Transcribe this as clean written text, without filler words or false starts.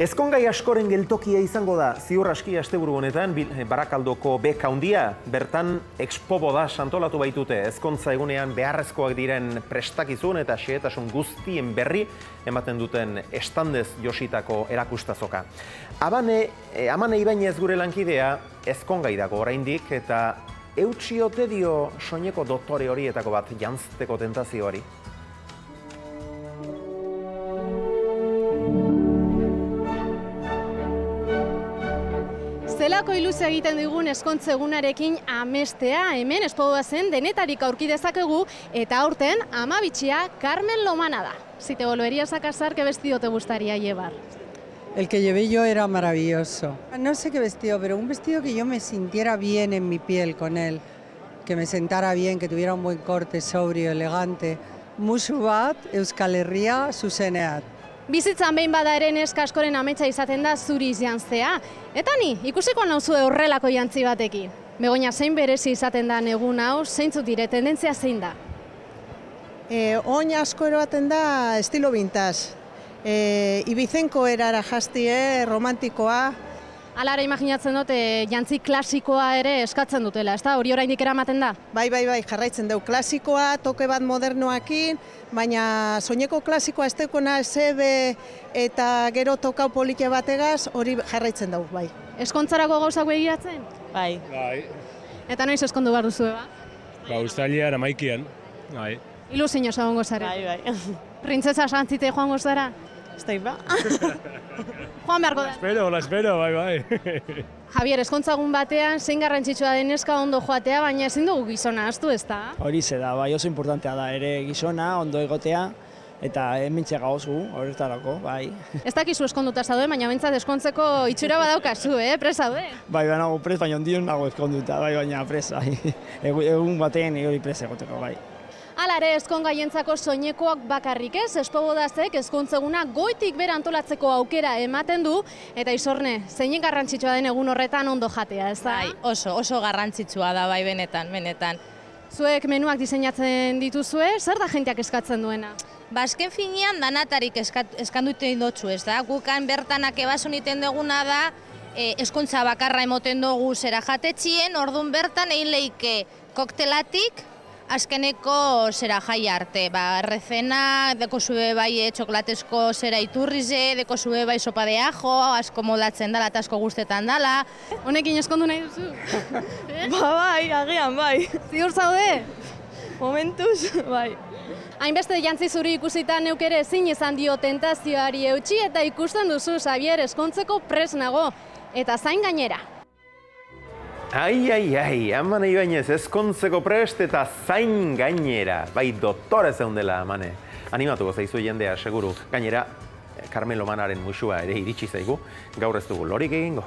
Ezkongai askoren geltokia izango da ziur aski asteburu honetan Barakaldoko beka handia, bertan Expo Boda antolatu baitute. Ezkontza egunean beharrezkoak diren prestakizun eta xehetasun guztien berri ematen duten estandez jositako erakustazoka. Amane Ibañez gure lankidea ezkongai dago oraindik eta eutsi ote dio soineko doktore horietako bat janzteko tentazioari. Zelako iluzia egiten digun ezkontza egunarekin amestea, hemen Expo Boda zen denetarik aurki dezakegu eta aurten ama bitxia Carmen Lomana da. Si te volverías a casar, ¿qué vestido te gustaría llevar? El que llevé yo era maravilloso. No sé qué vestido, pero un vestido que yo me sintiera bien en mi piel con él, que me sentara bien, que tuviera un buen corte, sobrio, elegante. Musu bat, Euskal Herria, zuzeneat. Bizitzan behin bada ere neska askoren ametsa izaten da zuriz jantzea. Eta ni, ikusiko nauzue horrelako jantzi batekin. Begoña, zein berezi izaten da egun hau, zeintzuk dire, tendentzia zein da? Oin asko eroaten da estilo vintage. Ibizenko erara jastie, romantikoa. Alara imaginatzen dut, jantzi klasikoa ere eskatzen dutela, ezta? Hori oraindik eramaten da? Bai, jarraitzen dugu klasikoa, toke bat modernoakin, baina soineko klasikoa ez dekona zebe eta gero tokau polite bategaz, hori jarraitzen dugu, bai. Eskontzarako gauzak begiratzen? Bai. Eta noiz eskondu behar duzu, eba? Uztailean, amaikian, bai. Ilusioz egongo zara? Bai. Printzesa santzite joango zara? Ez da, ba. Joan beharko da. La espero, bai. Javier, ezkontzagun batean, zein garrantzitsua den neska ondo joatea, baina ezin dugu gizona ahaztu, ezta? Hori ze da, bai, oso importantea da ere gizona, ondo egotea, eta hementxe gauzu, horretarako, bai. Ez dakizu eskonduta zaude, baina bentsat eskontzeko itxura badaukazu, prez zaude? Bai, nago prez, baina ondion nago eskonduta, bai, baina prez, bai. Egun batean hori prez egoteko, bai. Hala ere, ezkongaientzako soinekoak bakarrik ez, Expo Bodazek ezkontzeguna goitik bera antolatzeko aukera ematen du, eta Isorne, zeinen garrantzitsua den egun horretan ondo jatea, ez da? Bai, oso garrantzitsua da, bai, benetan. Zuek menuak diseinatzen dituzue, zer da jenteak eskatzen duena? Azken finean danatarik eskanduten dutzu, ez da? Gukan bertanak ebasun iten duguna da, ezkontza bakarra emoten dugu zera jatetxien, orduan bertan egin lehike koktelatik, azkeneko zera jai arte, errezena, deko zube bai txoklatezko zera iturrize, deko zube bai sopa de ajo, asko moldatzen dala eta asko guztetan dala. Honekin eskondu nahi duzu? Bai, agian, bai. Ziur zaude? Momentuz, bai. Hainbeste jantzi zuri ikusita neuk ere ezin izan dio tentazioari eutxi eta ikusten duzu, Xavier, eskontzeko pres nago, eta zain gainera. Amane Ibañez ezkontzeko prest eta zain gainera. Bai, doktore zeundela, Amane. Animatuko zaizu jendea, seguru. Gainera, Carmen Lomanaren musua ere iritsi zaigu. Gaur ez dugu lorik egingo.